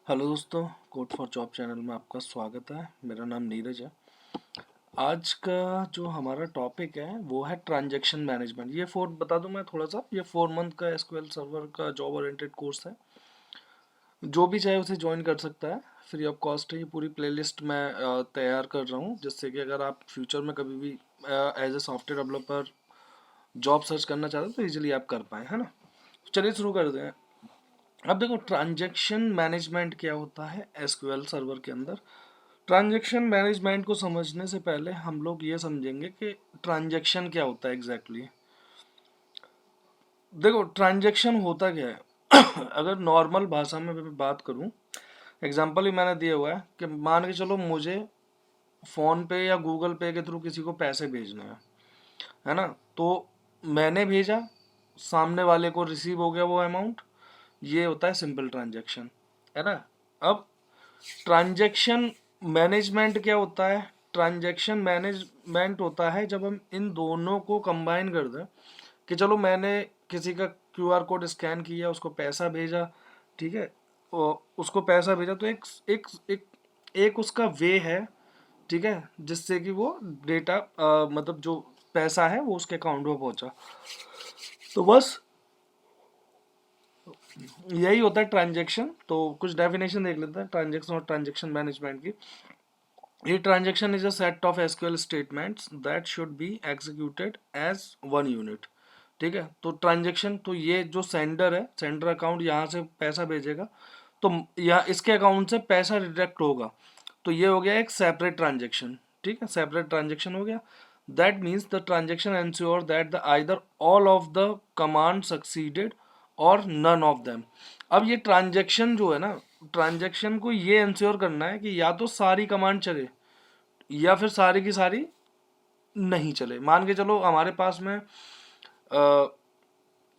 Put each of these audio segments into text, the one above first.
Hello दोस्तों, code for job channel में आपका स्वागत है। मेरा नाम नीरज है। आज का जो हमारा टॉपिक है वो है ट्रांजैक्शन मैनेजमेंट। ये बता दूं मैं थोड़ा सा, ये 4 मंथ का एसक्यूएल सर्वर का जॉब ओरिएंटेड कोर्स है। जो भी चाहे उसे ज्वाइन कर सकता है, फ्री ऑफ कॉस्ट है। ये पूरी प्लेलिस्ट मैं तैयार कर रहा हूँ, जिससे कि अगर आप फ्यूचर में कभी भी as a software developer job search करना चाहते हो तो इजीली आप कर पाए, है ना। चलिए शुरू कर दें। अब देखो, ट्रांजैक्शन मैनेजमेंट क्या होता है एसक्यूएल सर्वर के अंदर। ट्रांजैक्शन मैनेजमेंट को समझने से पहले हम लोग ये समझेंगे कि ट्रांजैक्शन क्या होता है एग्जैक्टली देखो, ट्रांजैक्शन होता क्या है अगर नॉर्मल भाषा में मैं बात करूं, एग्जांपल ही मैंने दिया हुआ है कि मान के चलो मुझे फोन पे या गूगल पे के थ्रू किसी को पैसे भेजने हैं, है ना। तो मैंने भेजा, सामने वाले को रिसीव हो गया वो अमाउंट, ये होता है सिंपल ट्रांजैक्शन, है ना। अब ट्रांजैक्शन मैनेजमेंट क्या होता है? ट्रांजैक्शन मैनेजमेंट होता है जब हम इन दोनों को कंबाइन कर दें कि चलो मैंने किसी का क्यूआर कोड स्कैन किया, उसको पैसा भेजा, ठीक है। और उसको पैसा भेजा तो एक एक एक एक उसका वे है, ठीक है, जिससे कि वो डेटा मतलब जो पैसा है वो उसके अकाउंट में पहुंचा। तो बस यही होता है ट्रांजैक्शन। तो कुछ डेफिनेशन देख लेते हैं ट्रांजैक्शन और ट्रांजैक्शन मैनेजमेंट की। A transaction is a set of SQL statements that should be executed as one unit। ठीक है, तो ट्रांजेक्शन तो ये जो सेंडर है, सेंडर अकाउंट यहाँ से पैसा भेजेगा, तो यहाँ इसके अकाउंट से पैसा डिडक्ट होगा, तो ये हो गया एक सेपरेट ट्रांजेक्शन। ठीक है, सेपरेट ट्रांजेक्शन हो गया। That means the transaction ensure that the either all of the command succeeded और नन ऑफ देम। अब ये ट्रांजेक्शन जो है ना, ट्रांजेक्शन को ये एंश्योर करना है कि या तो सारी कमांड चले या फिर सारी की सारी नहीं चले। मान के चलो हमारे पास में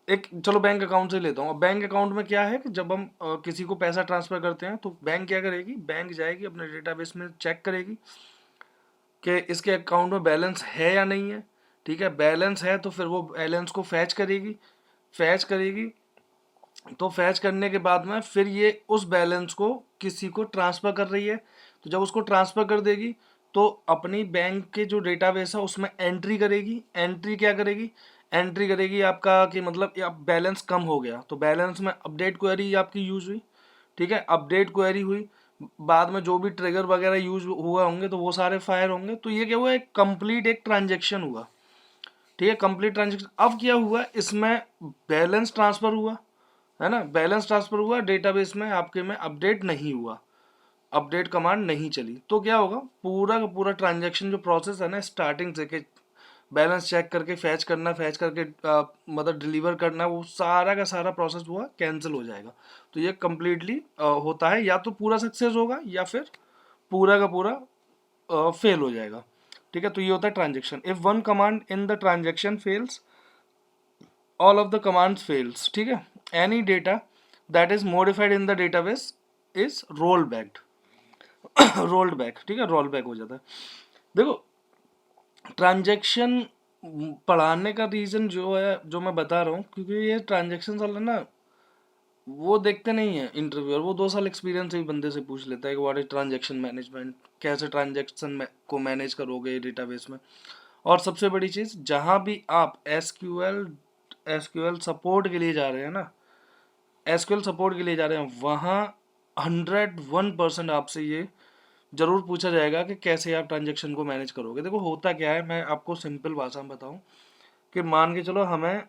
एक, चलो बैंक अकाउंट से लेता हूँ। अब बैंक अकाउंट में क्या है कि जब हम किसी को पैसा ट्रांसफर करते हैं तो बैंक क्या करेगी, बैंक जाएगी अपने डेटाबेस में चेक करेगी कि इसके अकाउंट में बैलेंस है या नहीं है। ठीक है, बैलेंस है तो फिर वो बैलेंस को फैच करेगी, फैच करेगी। तो फैच करने के बाद में फिर ये उस बैलेंस को किसी को ट्रांसफर कर रही है। तो जब उसको ट्रांसफर कर देगी तो अपनी बैंक के जो डेटाबेस है उसमें एंट्री करेगी। एंट्री क्या करेगी? एंट्री करेगी आपका कि मतलब अब बैलेंस कम हो गया, तो बैलेंस में अपडेट क्वेरी आपकी यूज हुई। ठीक है, अपडेट क्वेरी हुई, बाद में जो भी ट्रिगर वगैरह यूज हुआ होंगे तो वो सारे फायर होंगे। तो ये क्या हुआ, एक कंप्लीट एक ट्रांजेक्शन हुआ। ठीक है, कंप्लीट ट्रांजेक्शन। अब क्या हुआ, इसमें बैलेंस ट्रांसफर हुआ, है ना, बैलेंस ट्रांसफर हुआ, डेटाबेस में आपके में अपडेट नहीं हुआ, अपडेट कमांड नहीं चली। तो क्या होगा, पूरा का पूरा ट्रांजैक्शन जो प्रोसेस है ना, स्टार्टिंग से कि बैलेंस चेक करके फैच करना, फैच करके मतलब डिलीवर करना, वो सारा का सारा प्रोसेस हुआ कैंसिल हो जाएगा। तो ये कम्प्लीटली होता है, या तो पूरा सक्सेस होगा या फिर पूरा का पूरा फेल हो जाएगा। ठीक है, तो ये होता है transaction. If one command in the transaction fails, all of the commands fails। ठीक है, any data that is modified in the database is rolled back। rolled back, ठीक है, roll back हो जाता है। देखो, ट्रांजैक्शन पढ़ाने का रीजन जो है, जो मैं बता रहा हूँ, क्योंकि ये ट्रांजैक्शन वाला ना, वो देखते नहीं है इंटरव्यूअर, वो 2 साल एक्सपीरियंस ही बंदे से पूछ लेता है कि व्हाट इज ट्रांजैक्शन मैनेजमेंट, कैसे ट्रांजैक्शन को मैनेज करोगे डेटाबेस में। और सबसे बड़ी चीज, जहां भी आप एसक्यूएल एसक्यूएल सपोर्ट के लिए जा रहे हैं ना, एसक्यूएल सपोर्ट के लिए जा रहे हैं, वहाँ 101% आपसे ये जरूर पूछा जाएगा कि कैसे आप ट्रांजेक्शन को मैनेज करोगे। देखो होता क्या है, मैं आपको सिंपल भाषा में बताऊं कि मान के चलो हमें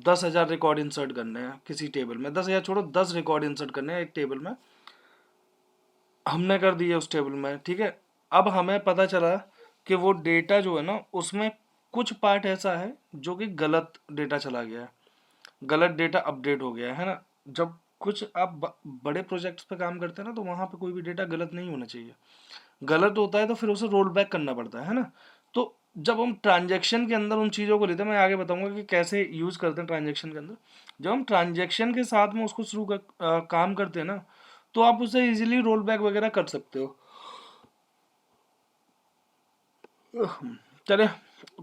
10,000 रिकॉर्ड इंसर्ट करने हैं किसी टेबल में, 10,000 छोड़ो, 10 रिकॉर्ड इंसर्ट करने हैं एक टेबल में। हमने कर दिए उस टेबल में, ठीक है। अब हमें पता चला कि वो डेटा जो है ना, उसमें कुछ पार्ट ऐसा है जो कि गलत डेटा चला गया है, गलत डेटा अपडेट हो गया है ना। जब कुछ आप बड़े प्रोजेक्ट्स पे काम करते हैं ना, तो वहां पे कोई भी डेटा गलत नहीं होना चाहिए। गलत होता है तो फिर उसे रोल बैक करना पड़ता है ना। तो जब हम ट्रांजेक्शन के अंदर उन चीज़ों को लेते हैं, मैं आगे बताऊंगा कि कैसे यूज करते हैं ट्रांजेक्शन के अंदर। जब हम ट्रांजेक्शन के साथ में उसको काम करते हैं ना, तो आप उसे इजीली रोल बैक वगैरह कर सकते हो। चले,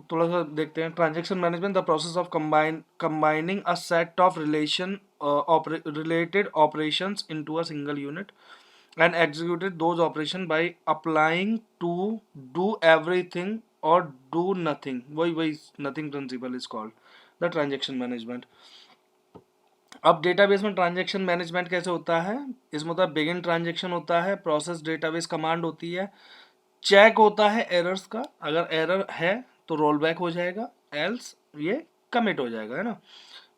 थोड़ा सा देखते हैं। Transaction management, the process of combining a set of related operations into a single unit and executed those operation by applying to do everything or do nothing, वही nothing principle is called the transaction management। अब database में transaction management कैसे होता है, इसमें होता है begin transaction होता है, प्रोसेस डेटाबेस कमांड होती है, चेक होता है एरर्स का, अगर एरर है तो रोल बैक हो जाएगा, एल्स ये कमिट हो जाएगा, है ना।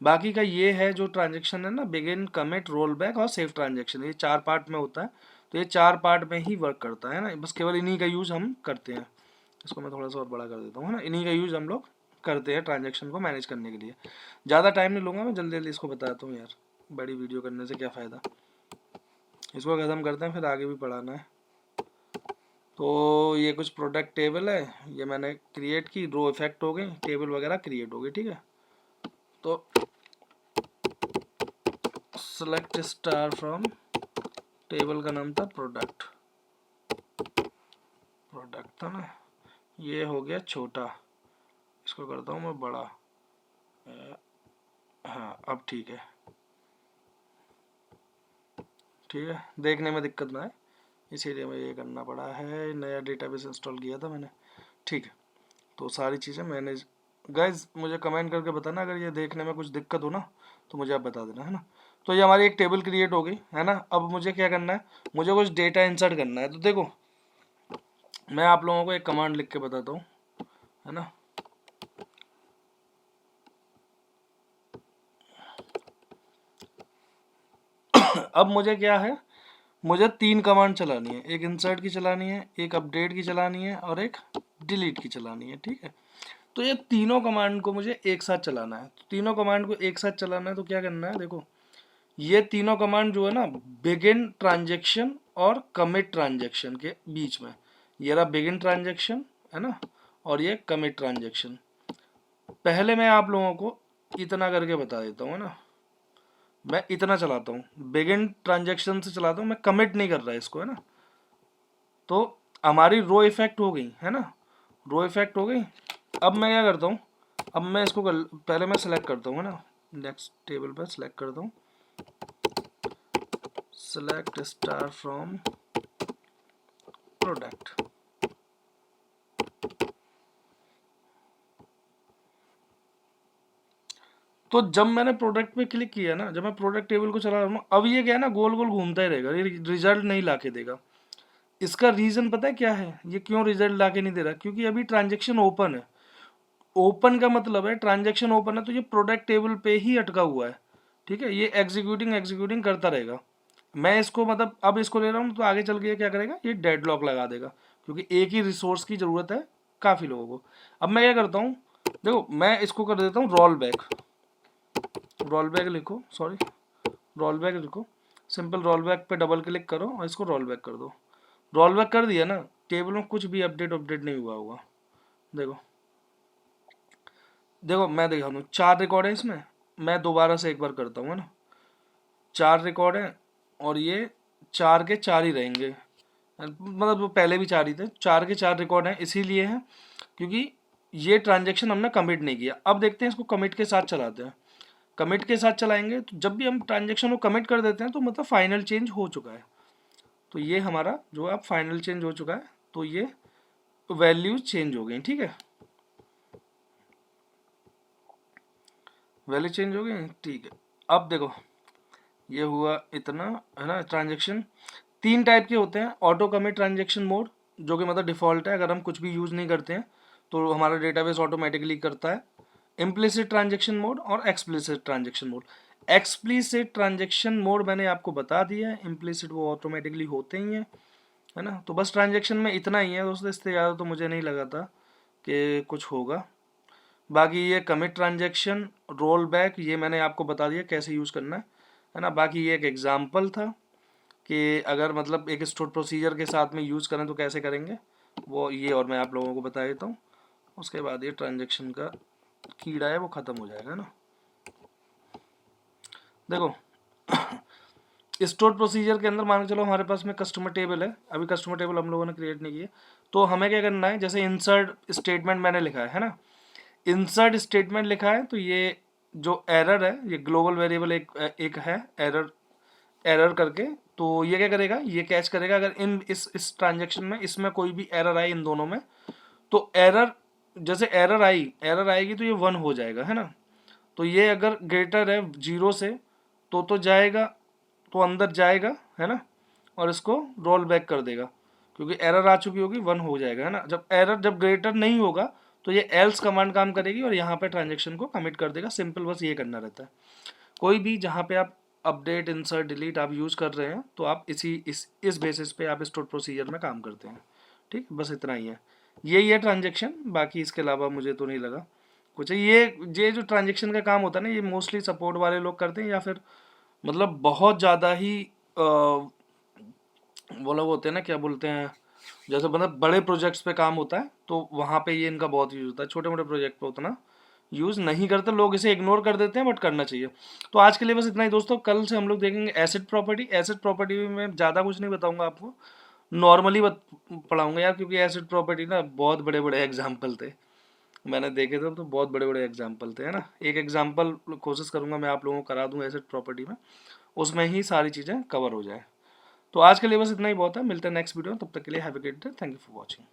बाकी का ये है जो ट्रांजेक्शन है ना, बिगिन, कमिट, रोल बैक और सेव ट्रांजेक्शन, ये 4 पार्ट में होता है। तो ये 4 पार्ट में ही वर्क करता है ना, बस केवल इन्हीं का यूज हम करते हैं। इसको मैं थोड़ा सा और बड़ा कर देता हूँ, है ना, इन्हीं का यूज हम लोग करते हैं ट्रांजेक्शन को मैनेज करने के लिए। ज़्यादा टाइम नहीं लूँगा, मैं जल्दी जल्दी इसको बताता हूँ यार, बड़ी वीडियो करने से क्या फ़ायदा। इसको ख़त्म करते हैं, फिर आगे भी पढ़ाना है। तो ये कुछ प्रोडक्ट टेबल है, ये मैंने क्रिएट की, रो इफेक्ट हो गई, टेबल वगैरह क्रिएट हो गई, ठीक है। तो सेलेक्ट स्टार फ्रॉम, टेबल का नाम था प्रोडक्ट था ना, ये हो गया छोटा, इसको करता हूँ मैं बड़ा, हाँ अब ठीक है, देखने में दिक्कत ना है, इसीलिए मैं ये करना पड़ा है, नया डेटाबेस इंस्टॉल किया था मैंने, ठीक है। तो सारी चीज़ें मैनेज, गाइज मुझे कमेंट करके बताना अगर ये देखने में कुछ दिक्कत हो ना, तो मुझे आप बता देना, है ना। तो ये हमारी एक टेबल क्रिएट हो गई, है ना। अब मुझे क्या करना है, मुझे कुछ डेटा इंसर्ट करना है। तो देखो मैं आप लोगों को एक कमांड लिख के बताता हूँ, है ना। अब मुझे क्या है, मुझे 3 कमांड चलानी है, एक इंसर्ट की चलानी है, एक अपडेट की चलानी है और एक डिलीट की चलानी है, ठीक है। तो ये तीनों कमांड को मुझे एक साथ चलाना है। तो तीनों कमांड को एक साथ चलाना है तो क्या करना है, देखो ये तीनों कमांड जो है ना, बिगिन ट्रांजेक्शन और कमिट ट्रांजेक्शन के बीच में, ये रहा बिगिन ट्रांजेक्शन, है ना, और ये कमिट ट्रांजेक्शन। पहले मैं आप लोगों को इतना करके बता देता हूँ, है ना। मैं इतना चलाता हूँ, बिगिन ट्रांजेक्शन से चलाता हूँ, मैं कमिट नहीं कर रहा इसको, है ना। तो हमारी रो इफेक्ट हो गई, है ना, रो इफेक्ट हो गई। अब मैं क्या करता हूँ, अब मैं इसको पहले मैं सेलेक्ट करता हूँ, है ना, नेक्स्ट टेबल पर सेलेक्ट करता हूँ, सेलेक्ट स्टार फ्रॉम प्रोडक्ट। तो जब मैंने प्रोडक्ट पे क्लिक किया ना, जब मैं प्रोडक्ट टेबल को चला रहा हूँ, अब ये क्या है ना, गोल गोल घूमता ही रहेगा, ये रिजल्ट नहीं ला के देगा। इसका रीजन पता है क्या है, ये क्यों रिजल्ट ला के नहीं दे रहा, क्योंकि अभी ट्रांजेक्शन ओपन है। ओपन का मतलब है ट्रांजेक्शन ओपन है, तो ये प्रोडक्ट टेबल पे ही अटका हुआ है, ठीक है। ये एग्जीक्यूटिंग एग्जीक्यूटिंग करता रहेगा। मैं इसको मतलब अब इसको ले रहा हूँ तो आगे चल के क्या करेगा, ये डेडलॉक लगा देगा, क्योंकि एक ही रिसोर्स की ज़रूरत है काफ़ी लोगों को। अब मैं क्या करता हूँ, देखो मैं इसको कर देता हूँ रोल बैक, रोल बैक लिखो, सॉरी रोल बैक लिखो, सिंपल रोल बैक पे डबल क्लिक करो और इसको रोल बैक कर दो। रोल बैक कर दिया ना, टेबल में कुछ भी अपडेट नहीं हुआ होगा। देखो देखो मैं दिखा दूँ, 4 रिकॉर्ड है इसमें, मैं दोबारा से एक बार करता हूँ, है ना। 4 रिकॉर्ड है और ये 4 के 4 ही रहेंगे, मतलब वो पहले भी 4 ही थे, 4 के 4 रिकॉर्ड हैं, इसीलिए हैं क्योंकि ये ट्रांजेक्शन हमने कमिट नहीं किया। अब देखते हैं इसको कमिट के साथ चलाते हैं। कमिट के साथ चलाएंगे तो जब भी हम ट्रांजेक्शन को कमिट कर देते हैं तो मतलब फाइनल चेंज हो चुका है। तो ये हमारा जो अब फाइनल चेंज हो चुका है, तो ये वैल्यूज चेंज हो गई, ठीक है, वैल्यू चेंज हो गई, ठीक है। अब देखो ये हुआ इतना, है ना। ट्रांजेक्शन 3 टाइप के होते हैं, ऑटो कमिट ट्रांजेक्शन मोड, जो कि मतलब डिफ़ॉल्ट है, अगर हम कुछ भी यूज़ नहीं करते हैं तो हमारा डेटाबेस ऑटोमेटिकली करता है। इम्प्लिसिट ट्रांजेक्शन मोड और explicit transaction mode. Explicit transaction mode मैंने आपको बता दिया है, इम्प्लिसिट वो ऑटोमेटिकली होते ही हैं, है ना। तो बस ट्रांजेक्शन में इतना ही है दोस्तों, इससे ज़्यादा तो मुझे नहीं लगा था कि कुछ होगा। बाकी ये कमिट ट्रांजेक्शन, रोल बैक, ये मैंने आपको बता दिया कैसे यूज़ करना है ना। बाकी ये एक एग्जाम्पल था कि अगर मतलब एक स्टोर प्रोसीजर के साथ में यूज़ करें तो कैसे करेंगे, वो ये और मैं आप लोगों को बता देता हूँ। उसके बाद ये ट्रांजेक्शन का कीड़ा है वो ख़त्म हो जाएगा ना। देखो स्टोर प्रोसीजर के अंदर मान के चलो हमारे पास में कस्टमर टेबल है, अभी कस्टमर टेबल हम लोगों ने क्रिएट नहीं किया, तो हमें क्या करना है, जैसे इंसर्ट स्टेटमेंट मैंने लिखा है ना, इंसर्ट स्टेटमेंट लिखा है, तो ये जो एरर है, ये ग्लोबल वेरिएबल एक है एरर करके, तो ये क्या करेगा, ये कैच करेगा अगर इस ट्रांजेक्शन में इसमें कोई भी एरर आए इन दोनों में, तो एरर, जैसे एरर आएगी तो ये 1 हो जाएगा, है ना। तो ये अगर ग्रेटर है 0 से तो जाएगा, तो अंदर जाएगा, है ना, और इसको रोल बैक कर देगा, क्योंकि एरर आ चुकी होगी, 1 हो जाएगा, है ना। जब ग्रेटर नहीं होगा तो ये एल्स कमांड काम करेगी और यहाँ पे ट्रांजेक्शन को कमिट कर देगा। सिंपल बस ये करना रहता है। कोई भी जहाँ पे आप अपडेट इंसर्ट डिलीट आप यूज़ कर रहे हैं, तो आप इस बेसिस पे आप स्टोर प्रोसीजर में काम करते हैं। ठीक, बस इतना ही है, यही है ट्रांजेक्शन। बाकी इसके अलावा मुझे तो नहीं लगा कुछ है। ये जो ट्रांजेक्शन का काम होता है ना, ये मोस्टली सपोर्ट वाले लोग करते हैं, या फिर मतलब बहुत ज़्यादा ही वो लोग होते हैं ना, क्या बोलते हैं, जैसे मतलब बड़े प्रोजेक्ट्स पे काम होता है तो वहाँ पे ये इनका बहुत यूज़ होता है। छोटे मोटे प्रोजेक्ट पे उतना यूज़ नहीं करते लोग, इसे इग्नोर कर देते हैं, बट करना चाहिए। तो आज के लिए बस इतना ही दोस्तों। कल से हम लोग देखेंगे एसेट प्रॉपर्टी। एसेट प्रॉपर्टी में ज़्यादा कुछ नहीं बताऊंगा आपको, नॉर्मली पढ़ाऊंगा यार, क्योंकि एसेट प्रॉपर्टी ना बहुत बड़े बड़े एग्जाम्पल थे, मैंने देखे थे तो बहुत बड़े बड़े एग्जाम्पल थे, है ना। एक एग्जाम्पल कोशिश करूंगा मैं आप लोगों को करा दूं एसेट प्रॉपर्टी में, उसमें ही सारी चीज़ें कवर हो जाए। तो आज के लिए बस इतना ही बहुत है, मिलते हैं नेक्स्ट वीडियो में, तब तक के लिए have a great day, thank you for watching.